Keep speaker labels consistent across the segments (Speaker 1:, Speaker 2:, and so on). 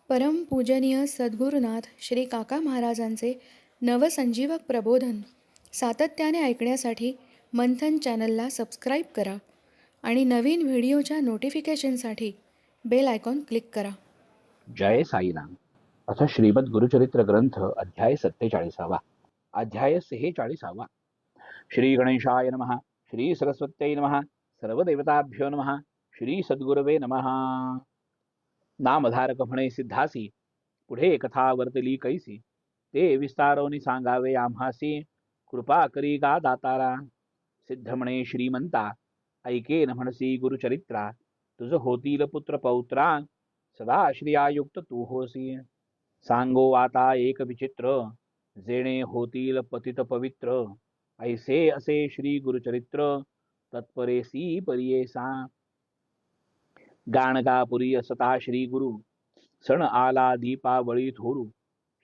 Speaker 1: परमपूजनीय सद्गुरुनाथ श्री काका महाराजांचे नवसंजीवक प्रबोधन सातत्याने ऐकण्यासाठी मंथन चॅनलला सबस्क्राईब करा आणि नवीन व्हिडिओच्या नोटिफिकेशनसाठी बेल आयकॉन क्लिक करा.
Speaker 2: जय साईराम. अथ श्रीमद गुरुचरित्र ग्रंथ अध्याय 47. अध्याय 46. श्री गणेशाय नमः. श्री सरस्वत्यै नमः. सर्वदेवताभ्यो नमः. श्री सद्गुरवे नमः. नामधारक म्हणे सिद्धासी, पुढे कथा वर्तली कैसी, ते विस्तारोनी सांगावे आम्हासी, कृपा करी गा दातारा. सिद्ध म्हणे श्रीमंता, ऐकेन म्हणसी गुरुचरित्रा, तुझ होतील पुत्र पौत्रा, सदा श्रियायुक्त तू होसी. सांगो आता एक विचित्र, जेणे होतील पतित पवित्र, ऐसे असे श्री गुरुचरित्र, तत्परेसी परियेसा. गाणगापुरी असता श्री गुरु, सण आला दीपावळी थोरू,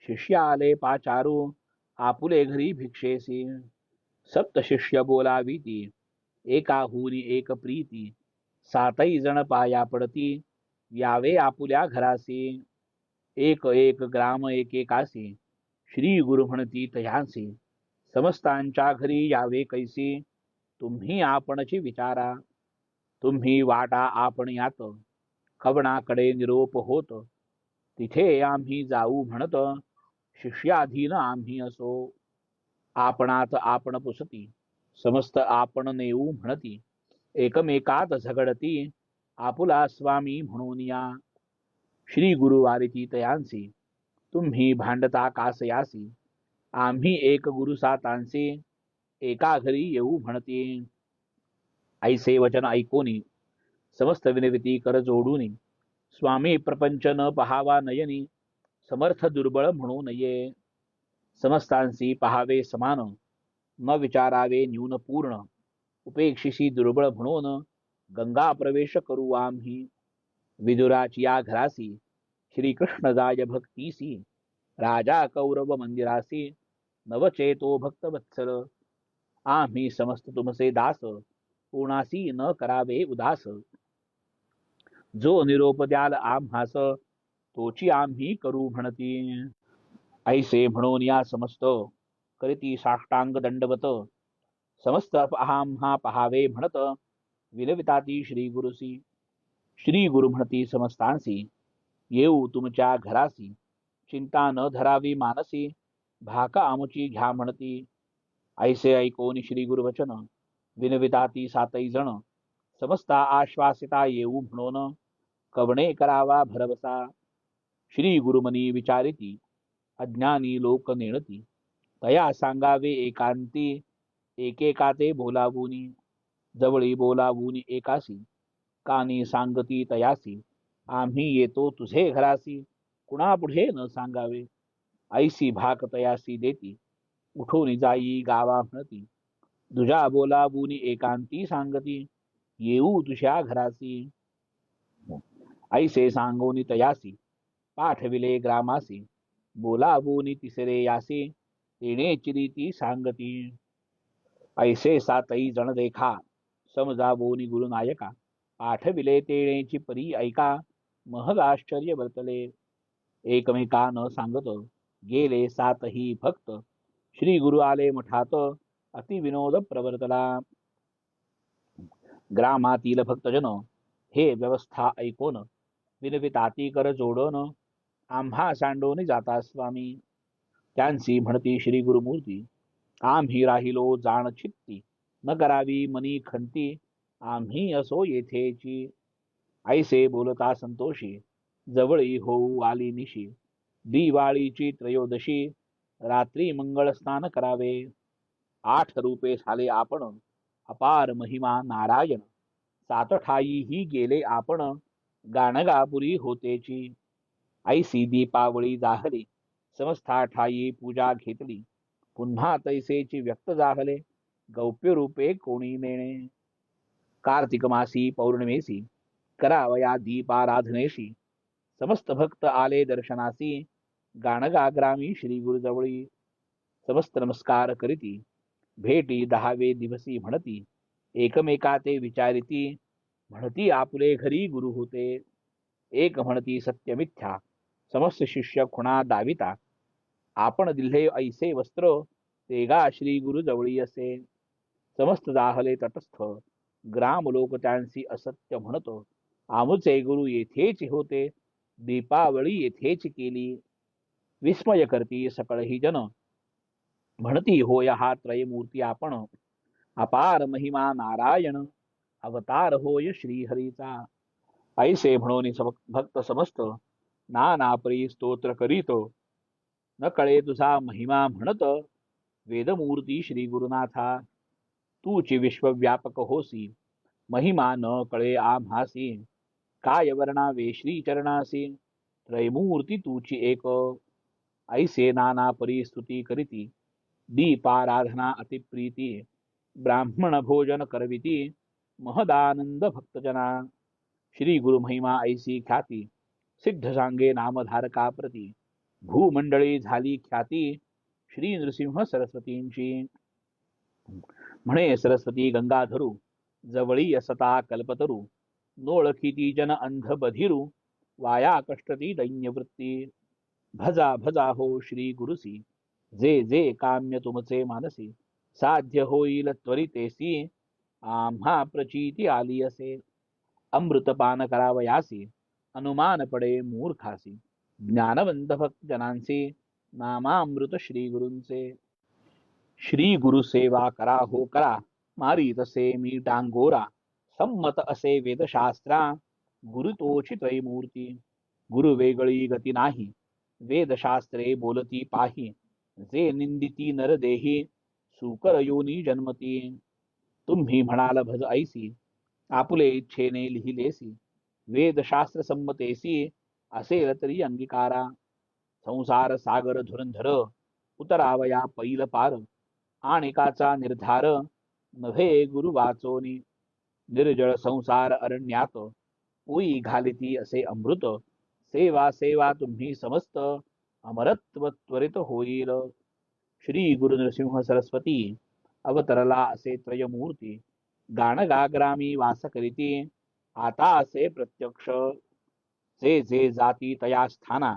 Speaker 2: शिष्य आले पाचारू, आपुले घरी भिक्षेसी. सप्त शिष्य बोलावीती, एकाहुनी एक प्रीती, सातही जण पाया पडती, यावे आपुल्या घरासी. एक एक ग्राम एकेकासी, श्री गुरु म्हणती तयांसी, समस्तांच्या घरी यावे कैसी, तुम्ही आपणची विचारा. तुम्ही वाटा आपण यात, कवणाकडे निरोप होत, तिथे आम्ही जाऊ म्हणत, शिष्याधीन आम्ही असो. आपणात आपण पुसती, समस्त आपण नेऊ म्हणती, एकमेकात झगडती, आपुला स्वामी म्हणून या. श्री गुरु वारिती तयांसी, तुम्ही भांडता कासयासी, आम्ही एक गुरु सातांसी, एका घरी येऊ म्हणती. ऐसे वचन ऐकोनी, समस्त विनविती कर जोडूनी, स्वामी प्रपंच न पहावा नयनी, समर्थ दुर्बळ म्हणू नये. समस्तांसी पहावे समान, न विचारावे न्यून पूर्ण, उपेक्षिसी दुर्बळ म्हणून, गंगा प्रवेश करू आम्ही. विदुराची या घरासी, श्रीकृष्ण जाय भक्तीसी, राजा कौरव मंदिरासी, नवचेतो भक्त वत्सल. आम्ही समस्त तुमचे दास, कोणासी न करावे उदास. जो निरोप द्याल आम्हास, तोची आम्ही करू म्हणती. ऐसे म्हणून या समस्त, करीती साष्टांग दंडवत, समस्त आम्हा पहावे म्हणत, विनविताती श्री गुरुसी. श्री गुरु म्हणती समस्तांसी, येऊ तुमच्या घरासी, चिंता न धरावी मानसी, भाका आमुची घ्या म्हणती. ऐसे ऐकोनी श्री गुरुवचन, विनविताती सातही जण, समस्ता आश्वासिता येऊ म्हणून, कवणे करावा भरवसा. श्री गुरुमनी विचारिती, अज्ञानी लोक नेणती, तया सांगावे एकांती, एकेकाते बोलावूनी. जवळी बोलावूनी एकासी, कानी सांगती तयासी, आम्ही येतो तुझे घरासी, कुणापुढे न सांगावे. ऐसी भाक तयासी देती, उठून जाई गावा म्हणती, तुझ्या बोलावूनी एकांती सांगती, येऊ तुझ्या घरासी. ऐसे सांगोनी तयासी, पाठविले ग्रामासी, बोलावूनी तिसरे यासी, तेने चिरीती सांगती. ऐसे सातही जण देखा, समजावोनी गुरुनायका, पाठविले तेणेची परी ऐका, महग आश्चर्य वर्तले. एकमेका न सांगत, गेले सातही भक्त, श्री गुरु आले मठात, अति विनोद प्रवर्तला. ग्रामातील भक्तजन, हे व्यवस्था ऐकोन, विनविताती कर जोडन, आम्हा सांडोनी जाता स्वामी. त्यांची म्हणती श्री गुरुमूर्ती, आम्ही राहिलो जाण चित्ती, न करावी मनी खंती, आम्ही असो येथेची. ऐसे बोलता संतोषी, जवळी होऊ आली निशी, दिवाळीची त्रयोदशी, रात्री मंगळ स्नान करावे. 8 रूपे झाले आपण, अपार महिमा नारायण, 7 ठाई ही गेले आपण, गाणगापुरी होतेची. ऐसी दीपावळी जाहली, समस्ता ठाई पूजा घेतली, पुन्हा तैसेची व्यक्त जाहले, गौप्य रूपे कोणी नेणे. कार्तिक मासी पौर्णिमेसी, करावया दीपाराधनेशी, समस्त भक्त आले दर्शनासी, गाणगा ग्रामी श्री गुरुजवळी. समस्त नमस्कार करीती, भेटी 10वे दिवसी म्हणती, एकमेका ते विचारिती, म्हणती आपुले घरी गुरु होते. एक म्हणती सत्य मिथ्या, समस्त शिष्य खुणा दाविता आपण दिले ऐसे वस्त्र तेगा श्री गुरु जवळी असे समस्त जाहले तटस्थ ग्राम लोक त्यांसी असत्य म्हणतो आमुचे गुरु येथेच होते दीपावळी येथेच केली विस्मय करती सकळ ही जन म्हणती होय हा त्रयमूर्ती आपण अपार महिमा नारायण अवतार होय श्रीहरीचा ऐसे म्हणून भक्त समस्त नाना परी स्तोत्र करीतो न कळे तुझा महिमा म्हणत वेदमूर्ती श्री गुरुनाथा तूची विश्वव्यापक होसी महिमा न कळे आम्हासी काय वर्णावे श्री चरणासी त्रयमूर्ती तूची एक ऐसे नाना परी स्तुती करीती दीपाराधना अतिप्रीती ब्राह्मण भोजन करविती महदानंद भक्तजना श्री गुरु महिमा ऐसी ख्याती सिद्ध सांगे नामधारका प्रती भूमंडळी झाली ख्याती श्री नृसिंह सरस्वतींची म्हणे सरस्वती गंगाधरू जवळी असता कल्पतरू नोळखीती जन अंध बधिरू वाया कष्टती दैन्यवृत्ती भजा भजा हो श्री गुरुसी जे जे काम्य तुमचे मानसी साध्य होईल त्वरितेसी आम्हा प्रचिती आली असे अमृतपान करावयासी अनुमान पडे मूर्खासी ज्ञानवंत भक्त जनांचे नामामृत श्री गुरूंचे श्री गुरु सेवा करा हो करा मारी तसे मी डांगोरा संमत असे वेदशास्त्रा गुरु तोची त्रयमूर्ती गुरु वेगळी गती नाही वेदशास्त्रे बोलती पाही जे निंदिती नरदेही सुकर योनी जन्मती तुम्ही म्हणाल भज ऐसी आपुले इच्छेने लिहिलेसी वेदशास्त्र संमतेसी असेल तरी अंगीकारा संसार सागर धुरंधर उतरावया पैल पार आणिकाचा निर्धार नव्हे गुरु वाचोनी निर्जळ संसार अरण्यात उई घालिती असे अमृत सेवा सेवा तुम्ही समस्त अमरत्व त्वरित होईल श्री गुरु नृसिंह सरस्वती अवतरला असे त्रयमूर्ती गाण गाग्रामी वास करीती आता असे प्रत्यक्ष जे जे जाती तया स्थाना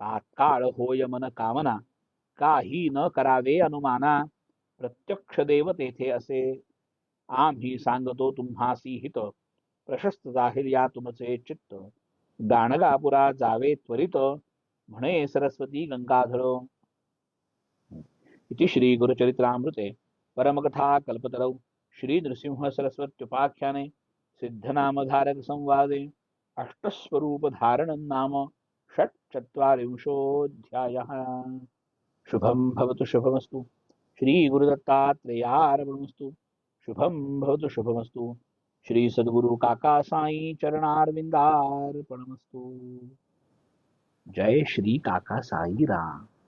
Speaker 2: तात्काळ होय मन कामना काही न करावे अनुमाना प्रत्यक्ष देव तेथे असे आम्ही सांगतो तुम्हासी हित प्रशस्त जाहीर या तुमचे चित्त गाणगापुरा जावे त्वरित म्हणे सरस्वती गंगाधर इति श्री गुरुचरित्रामृते परमकथा कल्पतरौ श्री नृसिंह सरस्वत्युपाख्याने सिद्धनामधारक संवादे अष्टस्वरूप धारणं नाम षट्चत्वारिंशोऽध्यायः शुभं भवतु शुभमस्तु श्री गुरुदत्तात्रेयार्पणमस्तु शुभं भवतु शुभमस्तु श्री सद्गुरु काका साई चरणारविंदार्पणमस्तु जय श्री काका साई राम।